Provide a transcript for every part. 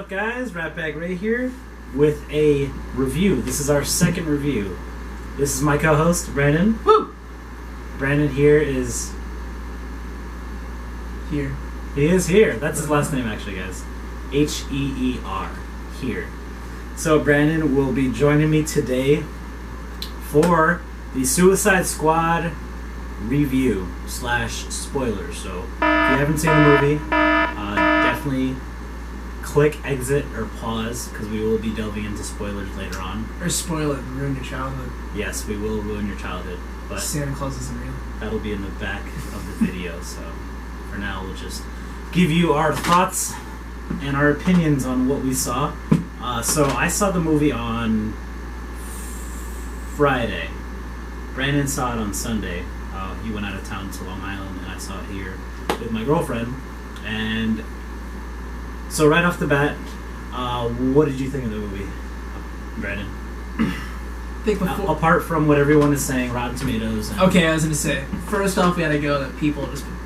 up, guys? RATPACKREACTIONS here with a review. This is our second review. This is my co-host, Brandon. Woo! Brandon here is... Here. He is here. That's his last name, actually, guys. H-E-E-R. Here. So Brandon will be joining me today for the Suicide Squad review / spoilers. So if you haven't seen the movie, definitely click exit or pause because we will be delving into spoilers later on. Or spoil it and ruin your childhood. Yes, we will ruin your childhood, but Santa Claus isn't real. that'll be in the back of the video. So for now, we'll just give you our thoughts and our opinions on what we saw. So I saw the movie on Friday. Brandon saw it on Sunday. He went out of town to Long Island, and I saw it here with my girlfriend. And so right off the bat, what did you think of the movie, Brandon? Apart from what everyone is saying, Rotten Tomatoes. And okay, I was gonna say. First off, we gotta go that people just been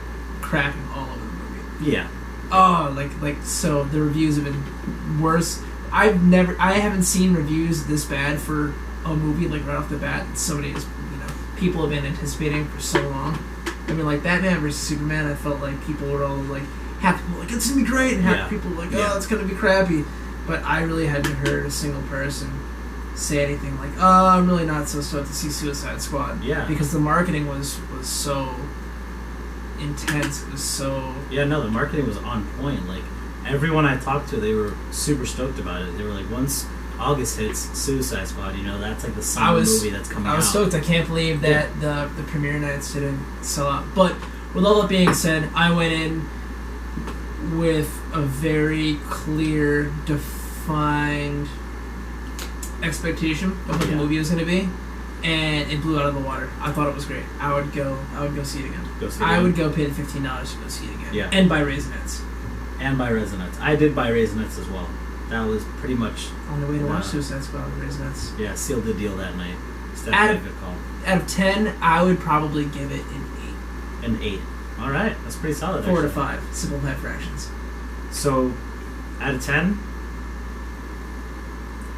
crapping all over the movie. Yeah. Oh, so the reviews have been worse. I haven't seen reviews this bad for a movie like right off the bat. So many, people have been anticipating for so long. I mean, like Batman vs Superman, I felt like people were all like, half people were like, it's gonna be great, and half people were like, oh, it's gonna be crappy. But I really hadn't heard a single person say anything like, oh, I'm really not so stoked to see Suicide Squad. Yeah. Because the marketing was so intense. It was so... Yeah, no, the marketing was on point. Like, everyone I talked to, they were super stoked about it. They were like, once August hits Suicide Squad, that's like the summer movie that's coming out. I was stoked. I can't believe that the premiere nights didn't sell out. But with all that being said, I went in with a very clear, defined expectation of what the movie was going to be, and it blew out of the water. I thought it was great. I would go see it again. I would go pay the $15 to go see it again. Yeah. And buy Raisinets. I did buy Raisinets as well. That was pretty much on the way to watch Suicide Squad with Raisinets. Yeah, sealed the deal that night. Out of 10, I would probably give it an 8. An 8. All right, that's pretty solid. 4 to 5, simplified fractions. So, out of 10,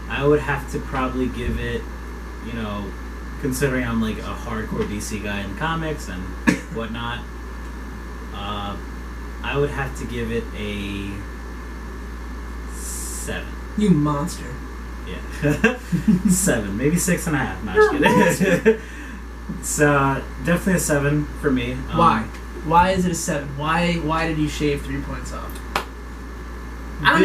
I would have to probably give it, considering I'm like a hardcore DC guy in comics and whatnot, I would have to give it a 7. You monster. Yeah. 7, maybe 6.5. No, just kidding. It's definitely a 7 for me. Why? Why is it a 7? Why did you shave 3 points off? I don't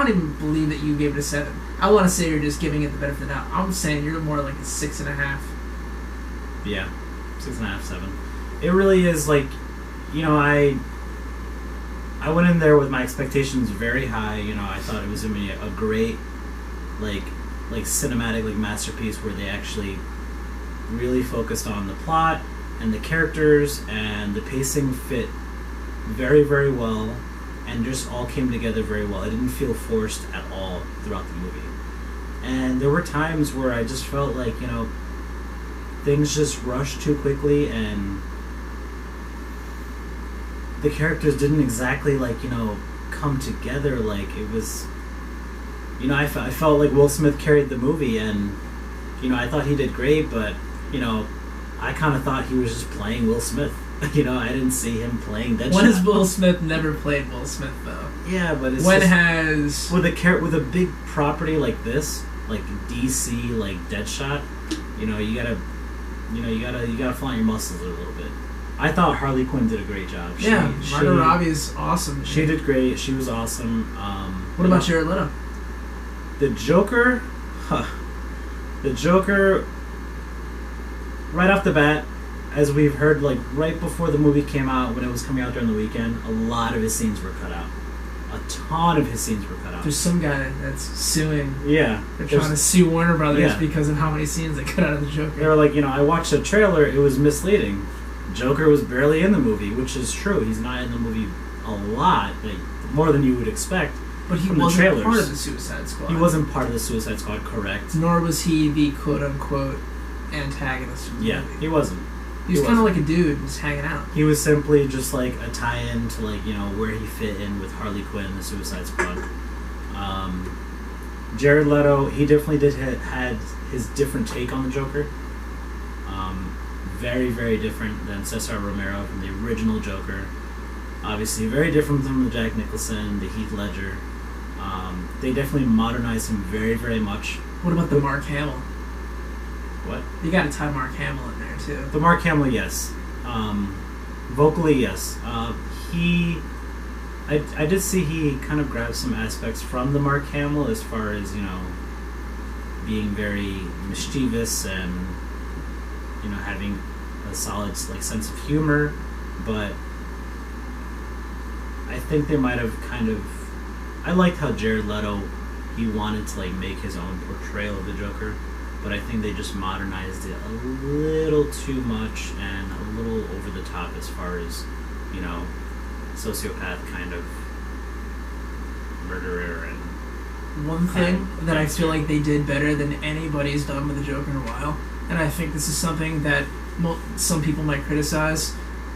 even believe that you gave it a 7. I want to say you're just giving it the benefit of the doubt. I'm saying you're more like a 6.5. Yeah, 6.5, 7. It really is like, I went in there with my expectations very high. I thought it was gonna be a great, like cinematic masterpiece where they actually really focused on the plot and the characters, and the pacing fit very, very well, and just all came together very well. It didn't feel forced at all throughout the movie. And there were times where I just felt like, things just rushed too quickly, and the characters didn't exactly, come together like it was... I felt like Will Smith carried the movie, and, I thought he did great, but, I kind of thought he was just playing Will Smith. I didn't see him playing Deadshot. When has Will Smith never played Will Smith, though? Yeah, but it's when just... has... With a big property like this, like DC, like Deadshot, you gotta flaunt your muscles a little bit. I thought Harley Quinn did a great job. Margot Robbie is awesome. She did great. She was awesome. What about Jared Leto? The Joker? The Joker, right off the bat, as we've heard, right before the movie came out, when it was coming out during the weekend, a lot of his scenes were cut out. A ton of his scenes were cut out. There's some guy that's suing. Yeah. They're trying to sue Warner Brothers because of how many scenes they cut out of the Joker. They were like, I watched the trailer, it was misleading. Joker was barely in the movie, which is true. He's not in the movie a lot, more than you would expect. But he wasn't part of the Suicide Squad. He wasn't part of the Suicide Squad, correct. Nor was he the quote-unquote antagonist of the movie. He wasn't. He was kind of like a dude just hanging out. He was simply just like a tie-in to where he fit in with Harley Quinn and the Suicide Squad. Jared Leto, he definitely had his different take on the Joker. Very, very different than Cesar Romero from the original Joker. Obviously, very different from the Jack Nicholson, the Heath Ledger. They definitely modernized him very, very much. What about the Mark Hamill? What? You got to tie Mark Hamill in there too. The Mark Hamill, yes. Vocally, yes. I did see he kind of grabbed some aspects from the Mark Hamill as far as, being very mischievous and, having a solid sense of humor, but I think they might have I liked how Jared Leto, he wanted to make his own portrayal of the Joker, but I think they just modernized it a little too much and a little over the top as far as, sociopath kind of murderer. And one thing that I feel like they did better than anybody's done with the Joker in a while, and I think this is something that some people might criticize,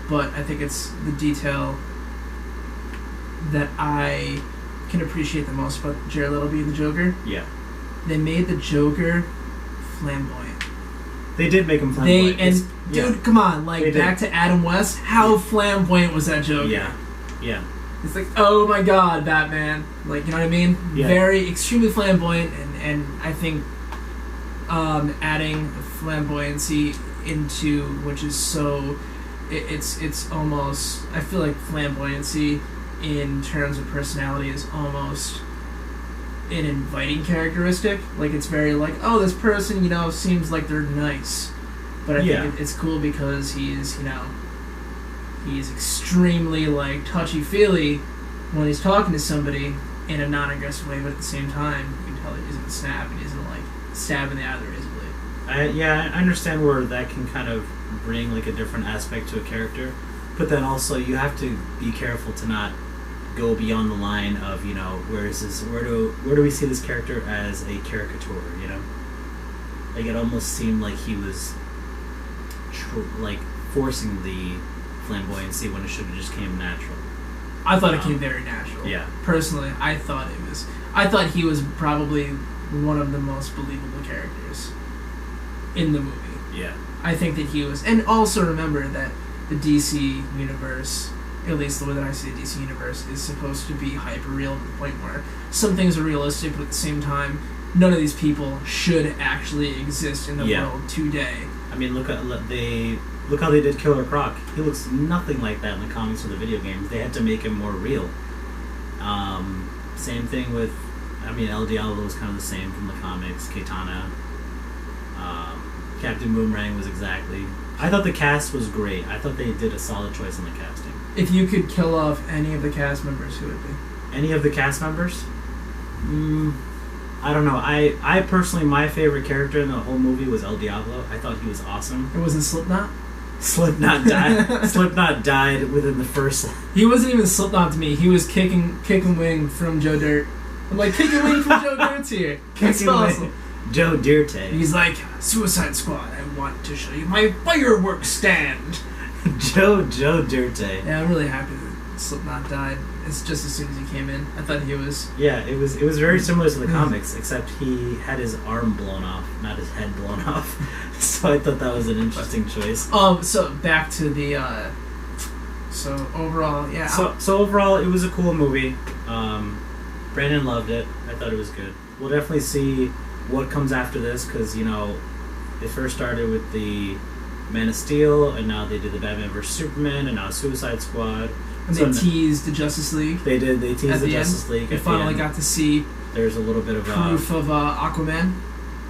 but I think it's the detail that I can appreciate the most about Jared Leto being the Joker. Yeah. They made the Joker flamboyant. They did make him flamboyant. Dude, come on, back to Adam West, how flamboyant was that Joker? Yeah. Yeah. It's oh my god, Batman. You know what I mean? Yeah. Very, extremely flamboyant, and I think adding flamboyancy into, which is so, it's almost, I feel like flamboyancy in terms of personality is almost an inviting characteristic. It's very oh, this person, seems like they're nice. But I think it's cool because he's extremely touchy-feely when he's talking to somebody in a non-aggressive way, but at the same time, you can tell he isn't snap and he isn't stab in the eye of the razor blade. I understand where that can kind of bring a different aspect to a character, but then also you have to be careful to not go beyond the line of where do we see this character as a caricature? It almost seemed like he was forcing the flamboyancy when it should have just came natural. I thought it came very natural. Yeah. Personally, I thought he was probably one of the most believable characters in the movie. Yeah. I think that he was, and also remember that the DC universe, at least the way that I see the DC universe, is supposed to be hyper-real to the point where some things are realistic, but at the same time, none of these people should actually exist in the world today. I mean, look how they did Killer Croc. He looks nothing like that in the comics or the video games. They had to make him more real. Same thing with, El Diablo was kind of the same from the comics. Katana. Captain Boomerang was exactly. I thought the cast was great. I thought they did a solid choice in the casting. If you could kill off any of the cast members, who would it be? Any of the cast members? I don't know. I personally, my favorite character in the whole movie was El Diablo. I thought he was awesome. It wasn't Slipknot? Slipknot died. Slipknot died within the first. He wasn't even Slipknot to me. He was kicking wing from Joe Dirt. I'm kicking wing from Joe Dirt's here. That's awesome. Joe Dirt. He's Suicide Squad, I want to show you my fireworks stand. Joe Dirt. Yeah, I'm really happy that Slipknot died. It's just as soon as he came in. I thought he was. Yeah, it was very similar to the comics, except he had his arm blown off, not his head blown off. So I thought that was an interesting choice. So back to the. So overall, yeah. So overall, it was a cool movie. Brandon loved it. I thought it was good. We'll definitely see what comes after this, because they first started with the Man of Steel, and now they did the Batman vs Superman, and now Suicide Squad. And they teased the Justice League. They did. They teased the Justice League. We finally got to see. There's a little bit of proof of Aquaman.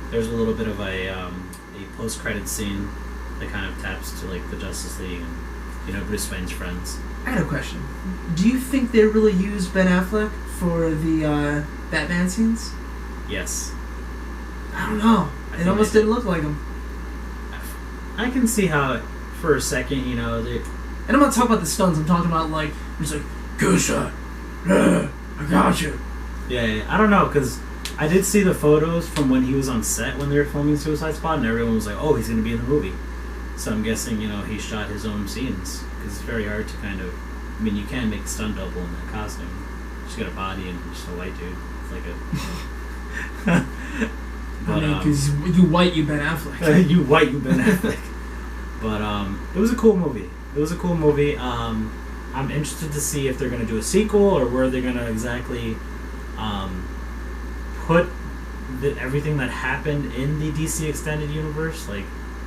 There's a little bit of a post-credit scene that kind of taps to the Justice League and Bruce Wayne's friends. I had a question. Do you think they really used Ben Affleck for the Batman scenes? Yes. I don't know. It almost didn't look like him. I can see how, for a second, they. And I'm not talking about the stunts. I'm talking about it's good shot. I got you. Yeah, I don't know, because I did see the photos from when he was on set when they were filming Suicide Squad, and everyone was like, "Oh, he's going to be in the movie." So I'm guessing he shot his own scenes, because it's very hard to kind of. You can make a stunt double in that costume. Just got a body and just a white dude. like it. But because you white, you Ben Affleck. You white, you Ben Affleck. But it was a cool movie. I'm interested to see if they're going to do a sequel or where they're going to exactly put everything that happened in the DC Extended Universe, like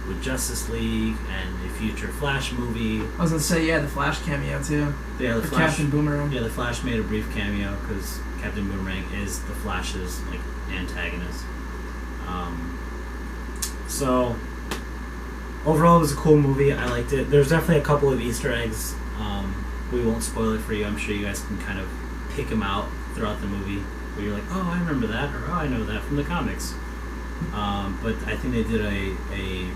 with Justice League and the future Flash movie. I was going to say, yeah, the Flash cameo too. Yeah, the Flash, Captain Boomerang. Yeah, the Flash made a brief cameo because Captain Boomerang is the Flash's like antagonist. So overall, it was a cool movie. I liked it. There's definitely a couple of Easter eggs. We won't spoil it for you. I'm sure you guys can kind of pick them out throughout the movie where you're like, oh, I remember that, or oh, I know that from the comics. But I think they did a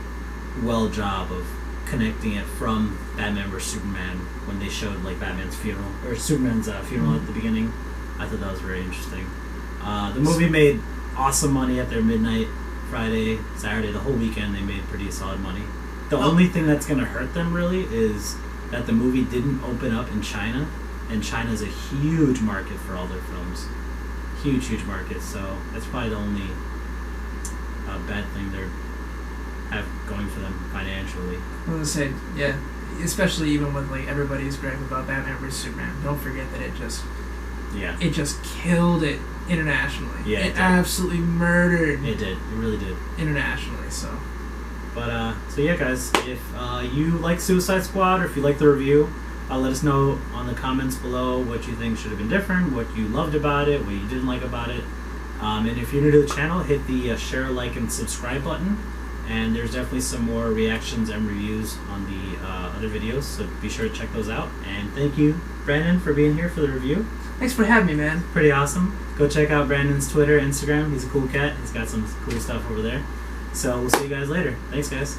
well job of connecting it from Batman vs Superman when they showed like Batman's funeral or Superman's funeral at the beginning. I thought that was very interesting. The movie made awesome money at their midnight Friday, Saturday, the whole weekend. They made pretty solid money. The only thing that's going to hurt them really is that the movie didn't open up in China, and China's a huge market for all their films. Huge market, so that's probably the only bad thing they have going for them financially. I was going to say, yeah, especially even with like everybody's gripe about Batman vs Superman, don't forget that it just killed it internationally. Yeah, it absolutely murdered. It did. It really did. Internationally, so. But, so yeah, guys, if you like Suicide Squad or if you like the review, let us know on the comments below what you think should have been different, what you loved about it, what you didn't like about it. And if you're new to the channel, hit the share, like, and subscribe button. And there's definitely some more reactions and reviews on the other videos, so be sure to check those out. And thank you, Brandon, for being here for the review. Thanks for having me, man. Pretty awesome. Go check out Brandon's Twitter, Instagram. He's a cool cat. He's got some cool stuff over there. So we'll see you guys later. Thanks, guys.